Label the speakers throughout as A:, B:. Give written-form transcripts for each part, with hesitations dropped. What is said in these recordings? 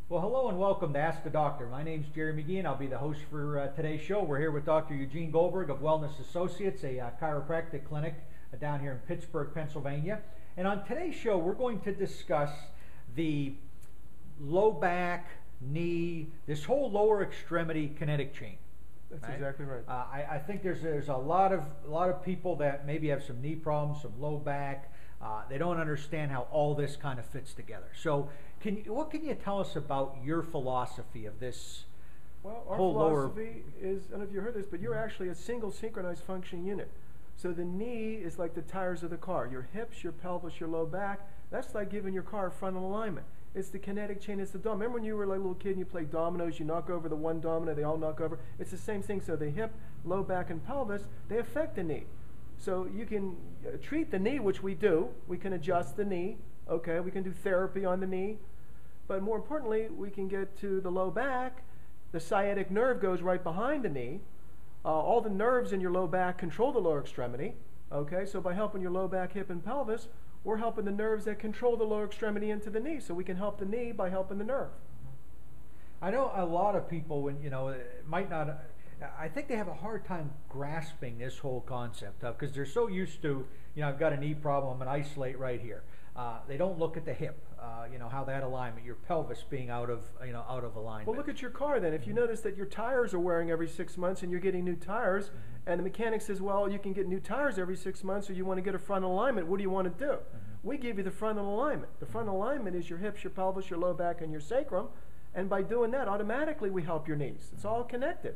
A: Well, hello and welcome to Ask the Doctor. My name's Jerry McGee and I'll be the host for today's show. We're here with Dr. Eugene Goldberg of Wellness Associates, a chiropractic clinic down here in Pittsburgh, Pennsylvania. And on today's show, we're going to discuss the low back, knee, this whole lower extremity kinetic chain.
B: That's
A: right?
B: exactly right.
A: I think there's a lot of people that maybe have some knee problems, some low back. They don't understand how all this kind of fits together. So, what can you tell us about your philosophy of this?
B: Well, our
A: whole
B: philosophy is, I don't know if you heard this, but you're actually a single synchronized functioning unit. So the knee is like the tires of the car. Your hips, your pelvis, your low back, that's like giving your car frontal alignment. It's the kinetic chain, it's the dom. Remember when you were like a little kid and you played dominoes, you knock over the one domino, they all knock over? It's the same thing. So the hip, low back, and pelvis, they affect the knee. So you can treat the knee, which we do. We can adjust the knee, okay? We can do therapy on the knee. But more importantly, we can get to the low back. The sciatic nerve goes right behind the knee. All the nerves in your low back control the lower extremity, okay? So by helping your low back, hip, and pelvis, we're helping the nerves that control the lower extremity into the knee. So we can help the knee by helping the nerve.
A: I know a lot of people, when might not. I think they have a hard time grasping this whole concept because they're so used to, I've got a knee problem, I'm going to isolate right here. They don't look at the hip, how that alignment, your pelvis being out of alignment.
B: Well, look at your car then. If you notice that your tires are wearing every 6 months and you're getting new tires, and the mechanic says, well, you can get new tires every 6 months or you want to get a frontal alignment, what do you want to do? We give you the frontal alignment. The frontal alignment is your hips, your pelvis, your low back, and your sacrum. And by doing that, automatically we help your knees. It's all connected.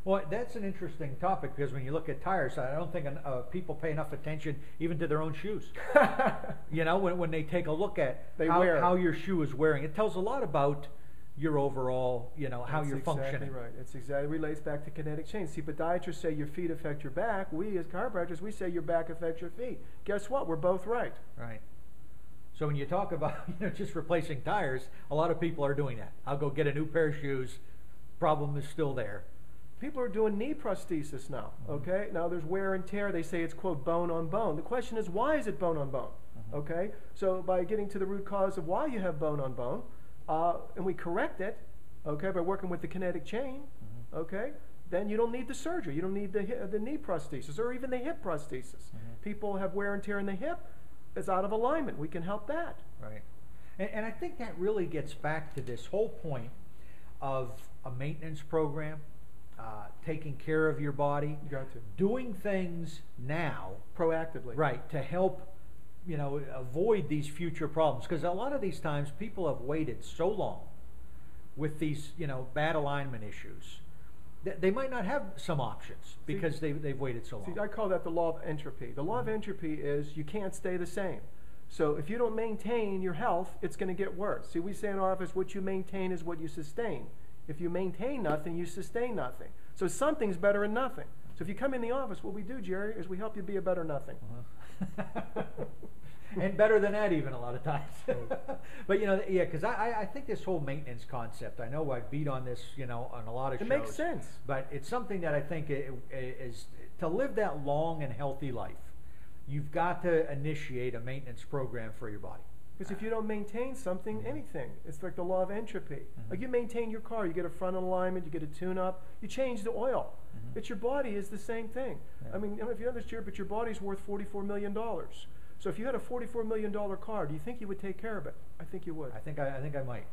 A: Well, that's an interesting topic because when you look at tires, I don't think people pay enough attention even to their own shoes. When they take a look at how your shoe is wearing, it tells a lot about your overall, how you're functioning.
B: Exactly right. It's exactly relates back to kinetic chain. See, podiatrists say your feet affect your back. We as chiropractors, we say your back affects your feet. Guess what? We're both right.
A: Right. So when you talk about just replacing tires, a lot of people are doing that. I'll go get a new pair of shoes. Problem is still there.
B: People are doing knee prosthesis now, okay? Now there's wear and tear. They say it's, quote, bone on bone. The question is, why is it bone on bone, okay? So by getting to the root cause of why you have bone on bone, and we correct it, okay, by working with the kinetic chain, okay, then you don't need the surgery. You don't need the knee prosthesis or even the hip prosthesis. People have wear and tear in the hip. It's out of alignment. We can help that.
A: Right. And I think that really gets back to this whole point of a maintenance program. Taking care of your body,
B: you got to.
A: Doing things now
B: proactively,
A: right, to help avoid these future problems. Because a lot of these times people have waited so long with these bad alignment issues that they might not have some options because they've waited so long.
B: See, I call that the law of entropy. The law of entropy is you can't stay the same. So if you don't maintain your health, it's going to get worse. See, we say in our office, what you maintain is what you sustain. If you maintain nothing, you sustain nothing. So something's better than nothing. So if you come in the office, what we do, Jerry, is we help you be a better nothing.
A: And better than that even a lot of times. But because I think this whole maintenance concept, I know I beat on this, on a lot of shows.
B: It makes sense.
A: But it's something that I think is to live that long and healthy life, you've got to initiate a maintenance program for your body.
B: Because if you don't maintain something, anything, it's like the law of entropy. Like you maintain your car, you get a frontal alignment, you get a tune-up, you change the oil. It's your body is the same thing.
A: Yeah.
B: I mean, I don't know if you know this, Jerry, but your body's worth $44 million. So if you had a $44 million car, do you think you would take care of it? I think you would.
A: I think I might.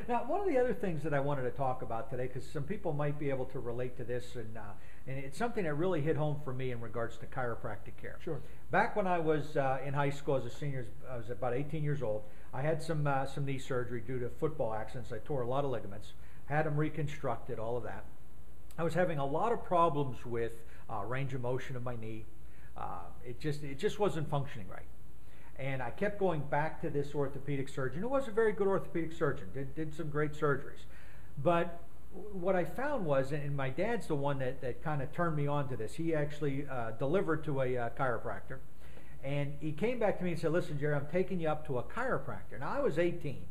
A: Now, one of the other things that I wanted to talk about today, because some people might be able to relate to this, and it's something that really hit home for me in regards to chiropractic care.
B: Sure.
A: Back when I was in high school as a senior, I was about 18 years old. I had some knee surgery due to football accidents. I tore a lot of ligaments, had them reconstructed, all of that. I was having a lot of problems with range of motion of my knee. It just wasn't functioning right. And I kept going back to this orthopedic surgeon, who was a very good orthopedic surgeon, did some great surgeries. But what I found was, and my dad's the one that kind of turned me on to this, he actually delivered to a chiropractor. And he came back to me and said, listen, Jerry, I'm taking you up to a chiropractor. Now, I was 18.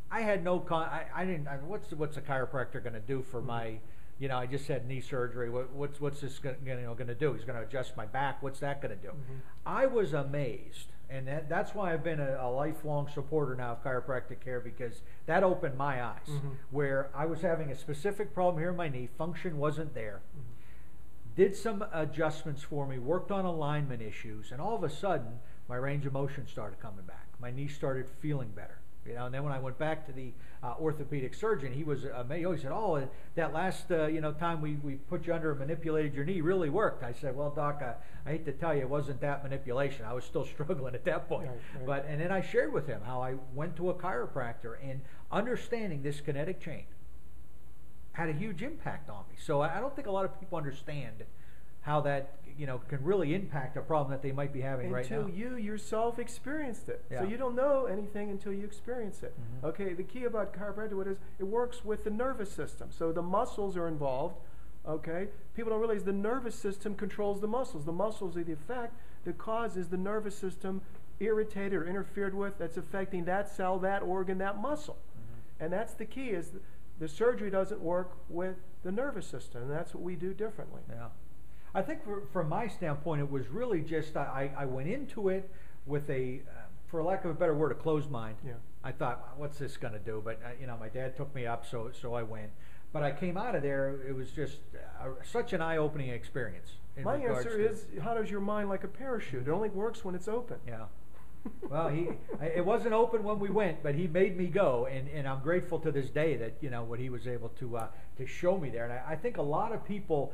A: I had no, I didn't, what's a chiropractor going to do for my, you know, I just had knee surgery. What's this going to do? He's going to adjust my back. What's that going to do? I was amazed, and that's why I've been a lifelong supporter now of chiropractic care, because that opened my eyes. Where I was having a specific problem here in my knee, function wasn't there. Did some adjustments for me, worked on alignment issues, and all of a sudden, my range of motion started coming back. My knee started feeling better. You know, and then when I went back to the orthopedic surgeon, he was amazed. He said, "Oh, that last time we put you under and manipulated your knee really worked." I said, "Well, Doc, I hate to tell you, it wasn't that manipulation. I was still struggling at that point." Right. And then I shared with him how I went to a chiropractor, and understanding this kinetic chain had a huge impact on me. So I don't think a lot of people understand how that can really impact a problem that they might be having right now.
B: Until you yourself experienced it.
A: Yeah.
B: So you don't know anything until you experience it. Okay, the key about chiropractic, what is, it works with the nervous system. So the muscles are involved. Okay, people don't realize the nervous system controls the muscles. The muscles are the effect that causes the nervous system irritated or interfered with, that's affecting that cell, that organ, that muscle. And that's the key, is the surgery doesn't work with the nervous system, and that's what we do differently.
A: Yeah. I think from my standpoint, it was really just, I went into it with for lack of a better word, a closed mind.
B: Yeah.
A: I thought, what's this going to do? But, my dad took me up, so I went. But I came out of there, it was just such an eye-opening experience.
B: My answer is, how does your mind like a parachute? It only works when it's open.
A: Yeah. Well, it wasn't open when we went, but he made me go, and I'm grateful to this day that, what he was able to show me there. And I think a lot of people,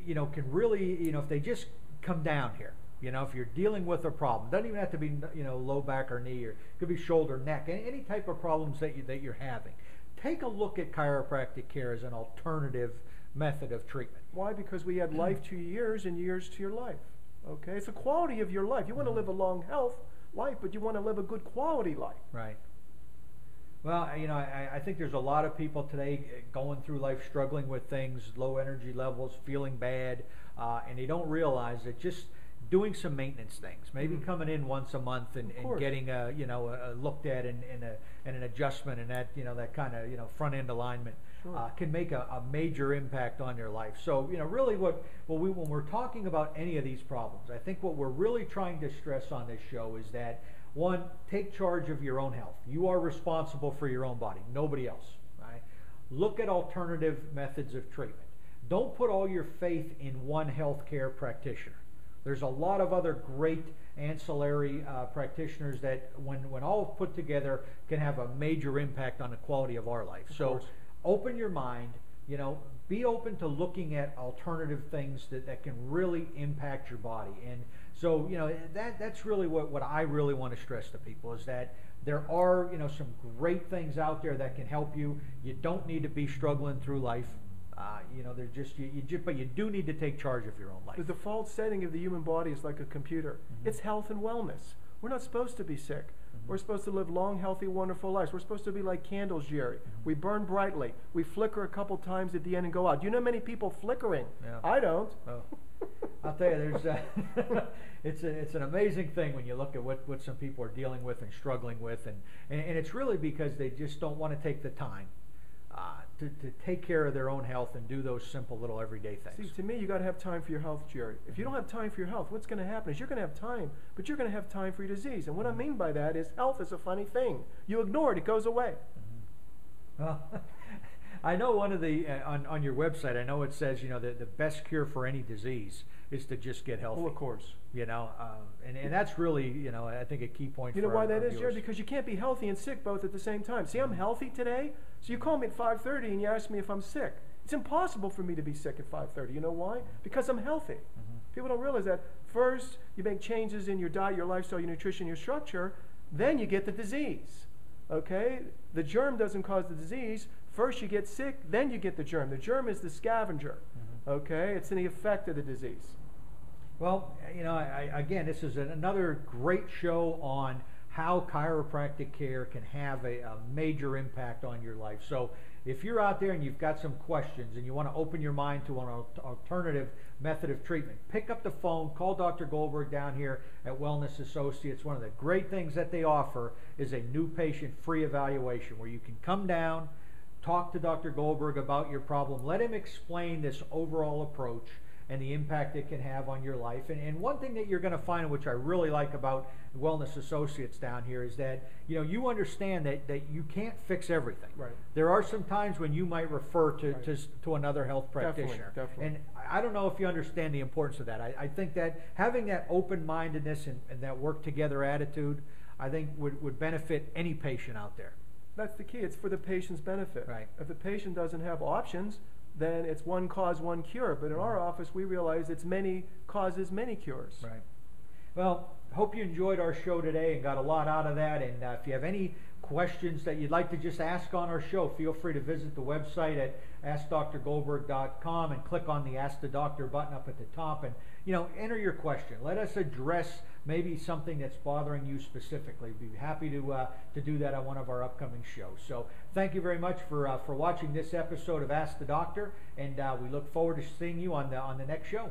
A: can really, if they just come down here, if you're dealing with a problem, doesn't even have to be, low back or knee, or it could be shoulder, neck, any type of problems that you're having. Take a look at chiropractic care as an alternative method of treatment.
B: Why? Because we add life to your years and years to your life. Okay, it's the quality of your life. You want to live a long health life, but you want to live a good quality life.
A: Right. Well, I think there's a lot of people today going through life struggling with things, low energy levels, feeling bad, and they don't realize that just doing some maintenance things, maybe coming in once a month and getting looked at and an adjustment and that that kind of front end alignment can make a major impact on your life. So really when we're talking about any of these problems, I think what we're really trying to stress on this show is that, one, take charge of your own health. You are responsible for your own body, nobody else. Right? Look at alternative methods of treatment. Don't put all your faith in one healthcare practitioner. There's a lot of other great ancillary practitioners that, when all put together, can have a major impact on the quality of our life. So open your mind, be open to looking at alternative things that can really impact your body. And so, that's really what I really want to stress to people, is that there are, some great things out there that can help you. You don't need to be struggling through life. They're just, but you do need to take charge of your own life.
B: The default setting of the human body is like a computer. It's health and wellness. We're not supposed to be sick. We're supposed to live long, healthy, wonderful lives. We're supposed to be like candles, Jerry. We burn brightly. We flicker a couple times at the end and go out. Do you know many people flickering?
A: Yeah.
B: I don't.
A: Oh. I'll tell you, it's an amazing thing when you look at what some people are dealing with and struggling with, and it's really because they just don't want to take the time to take care of their own health and do those simple little everyday things.
B: See, to me, you got to have time for your health, Jerry. If you don't have time for your health, what's going to happen is you're going to have time, but you're going to have time for your disease. And what I mean by that is health is a funny thing. You ignore it, it goes away.
A: Well, I know one of the on your website, I know it says the best cure for any disease is to just get healthy.
B: Well, of course.
A: And that's really I think a key point.
B: You know why that is, Jerry? Because you can't be healthy and sick both at the same time. See, I'm healthy today, so you call me at 5:30 and you ask me if I'm sick. It's impossible for me to be sick at 5:30. You know why? Because I'm healthy. People don't realize that. First, you make changes in your diet, your lifestyle, your nutrition, your structure, then you get the disease. Okay? The germ doesn't cause the disease. First you get sick, then you get the germ. The germ is the scavenger. Okay? It's in the effect of the disease.
A: Well, again, this is another great show on how chiropractic care can have a major impact on your life. So if you're out there and you've got some questions and you want to open your mind to an alternative method of treatment, pick up the phone, call Dr. Goldberg down here at Wellness Associates. One of the great things that they offer is a new patient free evaluation where you can come down, talk to Dr. Goldberg about your problem. Let him explain this overall approach and the impact it can have on your life. And one thing that you're going to find, which I really like about Wellness Associates down here, is that you understand that you can't fix everything.
B: Right.
A: There are some times when you might refer to another health practitioner.
B: Definitely.
A: And I don't know if you understand the importance of that. I think that having that open-mindedness and that work-together attitude, I think would benefit any patient out there.
B: That's the key. It's for the patient's benefit.
A: Right.
B: If the patient doesn't have options, then it's one cause, one cure. But in our office, we realize it's many causes, many cures.
A: Right. Well, hope you enjoyed our show today and got a lot out of that. And if you have any questions that you'd like to just ask on our show, feel free to visit the website at AskDrGoldberg.com and click on the Ask the Doctor button up at the top, and enter your question. Let us address maybe something that's bothering you specifically. We'd be happy to do that on one of our upcoming shows. So thank you very much for watching this episode of Ask the Doctor, and we look forward to seeing you on the next show.